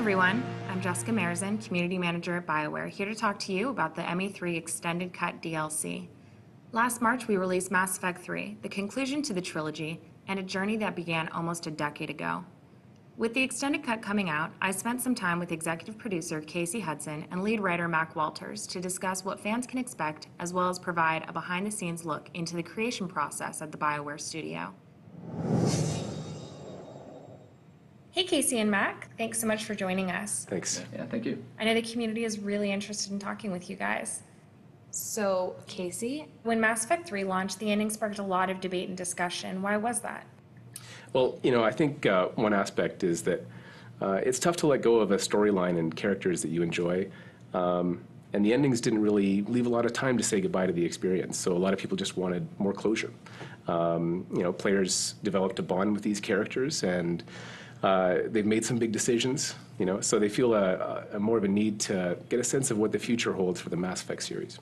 everyone, I'm Jessica Merizan, Community Manager at BioWare, here to talk to you about the ME3 Extended Cut DLC. Last March, we released Mass Effect 3, the conclusion to the trilogy, and a journey that began almost a decade ago. With the Extended Cut coming out, I spent some time with executive producer Casey Hudson and lead writer Mac Walters to discuss what fans can expect, as well as provide a behind-the-scenes look into the creation process at the BioWare studio. Hey, Casey and Mac. Thanks so much for joining us. Thanks. Yeah, thank you. I know the community is really interested in talking with you guys. So, Casey, when Mass Effect 3 launched, the ending sparked a lot of debate and discussion. Why was that? Well, I think one aspect is that it's tough to let go of a storyline and characters that you enjoy. And the endings didn't really leave a lot of time to say goodbye to the experience. So a lot of people just wanted more closure. Players developed a bond with these characters, and they've made some big decisions, so they feel a more of a need to get a sense of what the future holds for the Mass Effect series.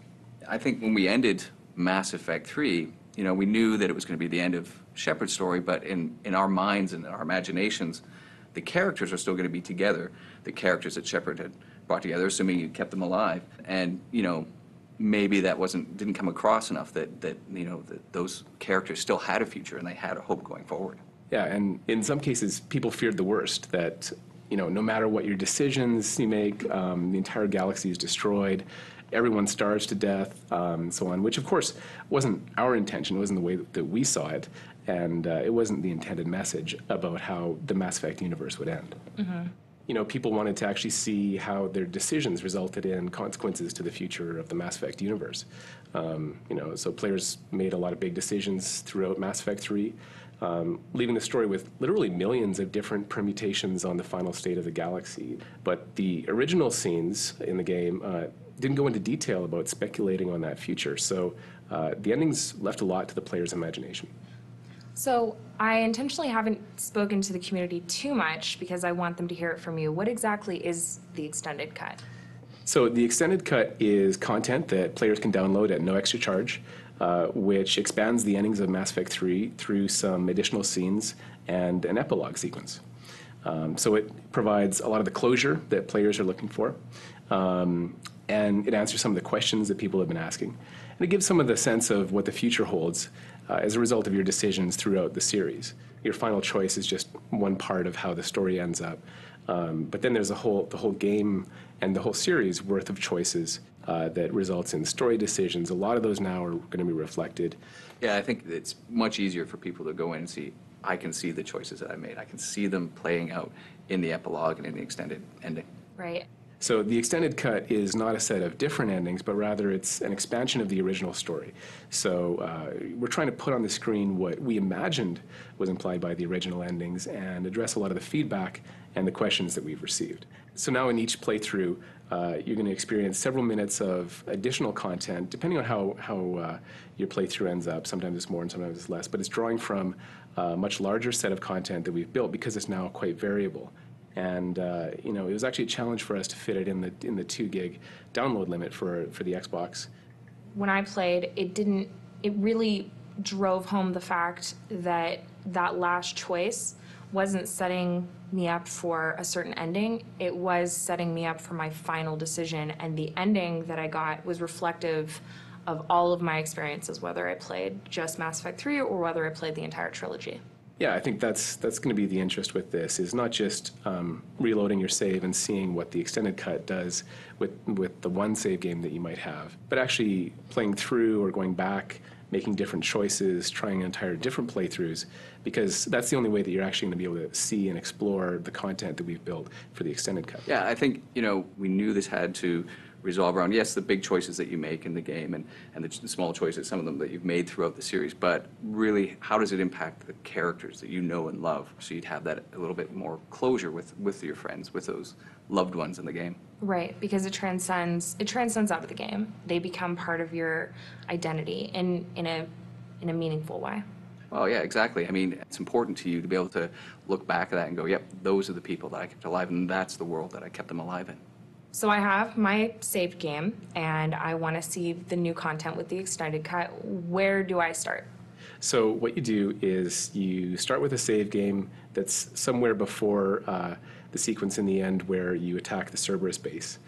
I think when we ended Mass Effect 3, we knew that it was going to be the end of Shepard's story, but in our minds and our imaginations, the characters are still going to be together, the characters that Shepard had brought together, assuming you kept them alive. And, maybe that didn't come across enough that those characters still had a future and they had a hope going forward. Yeah, and in some cases, people feared the worst, that, no matter what your decisions you make, the entire galaxy is destroyed, everyone starves to death, and so on, which, of course, wasn't our intention. It wasn't the way that we saw it, and it wasn't the intended message about how the Mass Effect universe would end. Mm-hmm. People wanted to actually see how their decisions resulted in consequences to the future of the Mass Effect universe. So players made a lot of big decisions throughout Mass Effect 3, leaving the story with literally millions of different permutations on the final state of the galaxy. But the original scenes in the game didn't go into detail about speculating on that future. So the endings left a lot to the player's imagination. So I intentionally haven't spoken to the community too much because I want them to hear it from you. What exactly is the Extended Cut? So the Extended Cut is content that players can download at no extra charge, which expands the endings of Mass Effect 3 through some additional scenes and an epilogue sequence. So it provides a lot of the closure that players are looking for, and it answers some of the questions that people have been asking. And it gives some of the sense of what the future holds as a result of your decisions throughout the series. Your final choice is just one part of how the story ends up. But then there's the whole game and the whole series worth of choices that results in story decisions. A lot of those now are going to be reflected. Yeah, I think it's much easier for people to go in and see, I can see the choices that I made. I can see them playing out in the epilogue and in the extended ending. Right. So the Extended Cut is not a set of different endings, but rather it's an expansion of the original story. So we're trying to put on the screen what we imagined was implied by the original endings and address a lot of the feedback and the questions that we've received. So now in each playthrough, you're going to experience several minutes of additional content, depending on how your playthrough ends up. Sometimes it's more and sometimes it's less, but it's drawing from a much larger set of content that we've built because it's now quite variable. And it was actually a challenge for us to fit it in the 2 gig download limit for the Xbox. When I played, it really drove home the fact that that last choice wasn't setting me up for a certain ending. It was setting me up for my final decision, and the ending that I got was reflective of all of my experiences, whether I played just Mass Effect 3 or whether I played the entire trilogy. Yeah, I think that's going to be the interest with this, is not just reloading your save and seeing what the Extended Cut does with the one save game that you might have, but actually playing through or going back, making different choices, trying entire different playthroughs, because that's the only way that you're actually going to be able to see and explore the content that we've built for the Extended Cut. Yeah, I think, we knew this had to resolve around, yes, the big choices that you make in the game and the small choices, some of them that you've made throughout the series, but really, how does it impact the characters that you know and love? So you'd have that a little bit more closure with your friends, with those loved ones in the game. Right, because it transcends out of the game. They become part of your identity in a meaningful way. Well, yeah, exactly. I mean, it's important to you to be able to look back at that and go, yep, those are the people that I kept alive, and that's the world that I kept them alive in. So I have my saved game, and I want to see the new content with the Extended Cut. Where do I start? So what you do is you start with a save game that's somewhere before the sequence in the end where you attack the Cerberus base.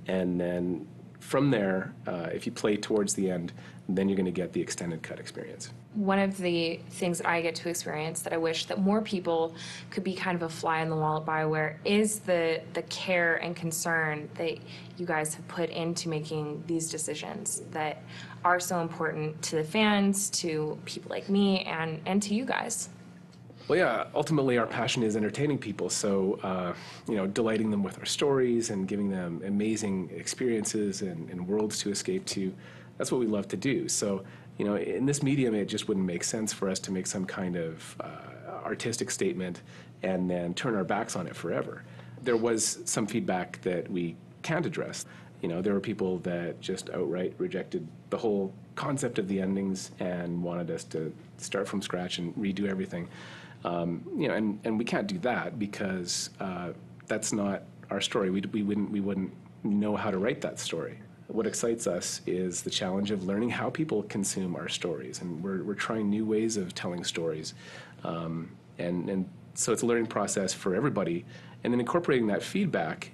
And then from there, if you play towards the end, then you're going to get the extended cut experience. One of the things that I get to experience that I wish that more people could be kind of a fly on the wall at BioWare is the care and concern that you guys have put into making these decisions that are so important to the fans, to people like me, and to you guys. Well, yeah, ultimately our passion is entertaining people, so delighting them with our stories and giving them amazing experiences and worlds to escape to, that's what we love to do. So, in this medium, it just wouldn't make sense for us to make some kind of artistic statement and then turn our backs on it forever. There was some feedback that we can't address. There were people that just outright rejected the whole concept of the endings and wanted us to start from scratch and redo everything. And we can't do that because that's not our story. We wouldn't know how to write that story. What excites us is the challenge of learning how people consume our stories, and we're trying new ways of telling stories, and so it's a learning process for everybody. And then incorporating that feedback,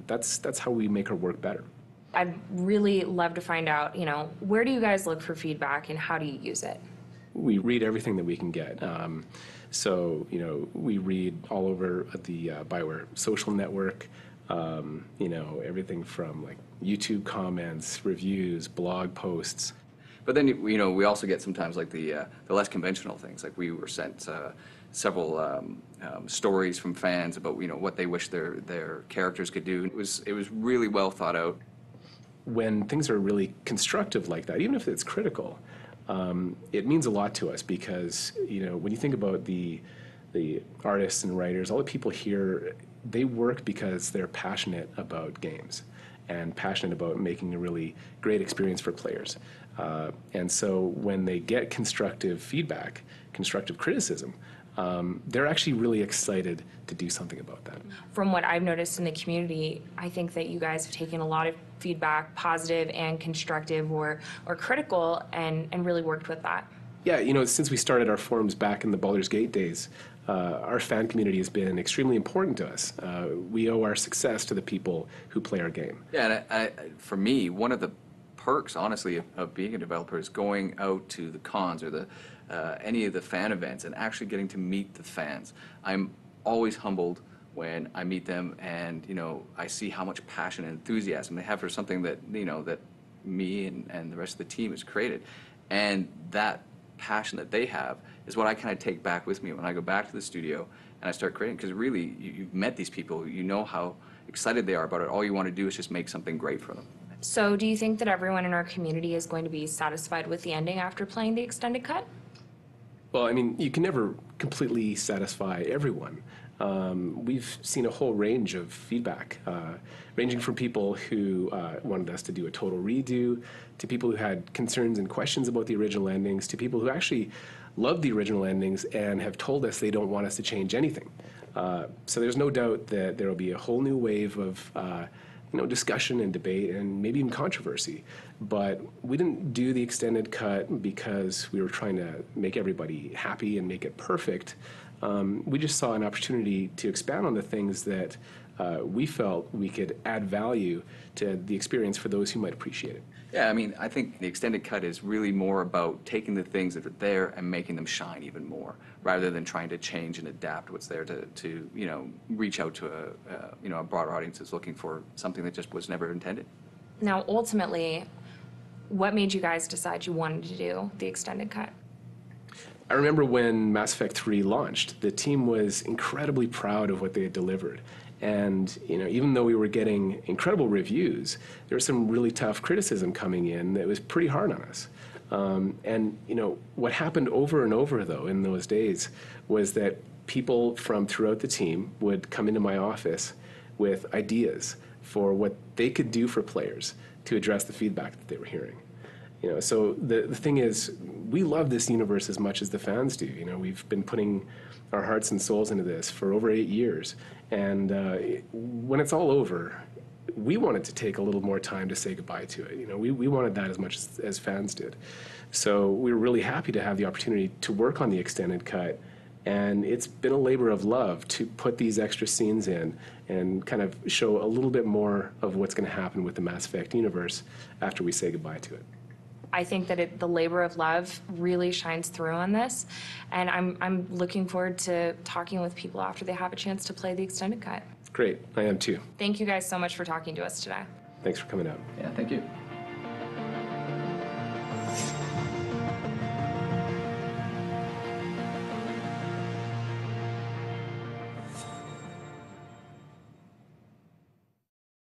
that's how we make our work better. I'd really love to find out, where do you guys look for feedback and how do you use it? We read everything that we can get. So, we read all over the BioWare social network, everything from like YouTube comments, reviews, blog posts. But then, we also get sometimes like the less conventional things. Like we were sent several stories from fans about, what they wish their characters could do. It was really well thought out. When things are really constructive like that, even if it's critical, it means a lot to us because, when you think about the artists and writers, all the people here, they work because they're passionate about games and passionate about making a really great experience for players. And so when they get constructive feedback, constructive criticism, they're actually really excited to do something about that. From what I've noticed in the community, I think that you guys have taken a lot of feedback, positive and constructive or critical, and really worked with that. Yeah, since we started our forums back in the Baldur's Gate days, our fan community has been extremely important to us. We owe our success to the people who play our game. Yeah, and for me, one of the perks, honestly, of being a developer is going out to the cons or any of the fan events and actually getting to meet the fans. I'm always humbled when I meet them and, I see how much passion and enthusiasm they have for something that, that me and the rest of the team has created. And that passion that they have is what I kind of take back with me when I go back to the studio and I start creating, because really, you've met these people, you know how excited they are about it. All you want to do is just make something great for them. So do you think that everyone in our community is going to be satisfied with the ending after playing the extended cut? Well, you can never completely satisfy everyone. We've seen a whole range of feedback, ranging from people who wanted us to do a total redo, to people who had concerns and questions about the original endings, to people who actually loved the original endings and have told us they don't want us to change anything. So there's no doubt that there will be a whole new wave of discussion and debate and maybe even controversy. But we didn't do the extended cut because we were trying to make everybody happy and make it perfect. We just saw an opportunity to expand on the things that we felt we could add value to the experience for those who might appreciate it. Yeah, I think the extended cut is really more about taking the things that are there and making them shine even more, rather than trying to change and adapt what's there to reach out to a broader audience that's looking for something that just was never intended. Now, ultimately, what made you guys decide you wanted to do the extended cut? I remember when Mass Effect 3 launched, the team was incredibly proud of what they had delivered. And even though we were getting incredible reviews, there was some really tough criticism coming in that was pretty hard on us. And what happened over and over, though, in those days was that people from throughout the team would come into my office with ideas for what they could do for players to address the feedback that they were hearing. So the thing is, we love this universe as much as the fans do. We've been putting our hearts and souls into this for over 8 years. And when it's all over, we wanted to take a little more time to say goodbye to it. We wanted that as much as fans did. So we were really happy to have the opportunity to work on the extended cut And it's been a labor of love to put these extra scenes in and kind of show a little bit more of what's going to happen with the Mass Effect universe after we say goodbye to it. I think that the labor of love really shines through on this, and I'm looking forward to talking with people after they have a chance to play the extended cut. Great, I am too. Thank you guys so much for talking to us today. Thanks for coming out. Yeah, thank you.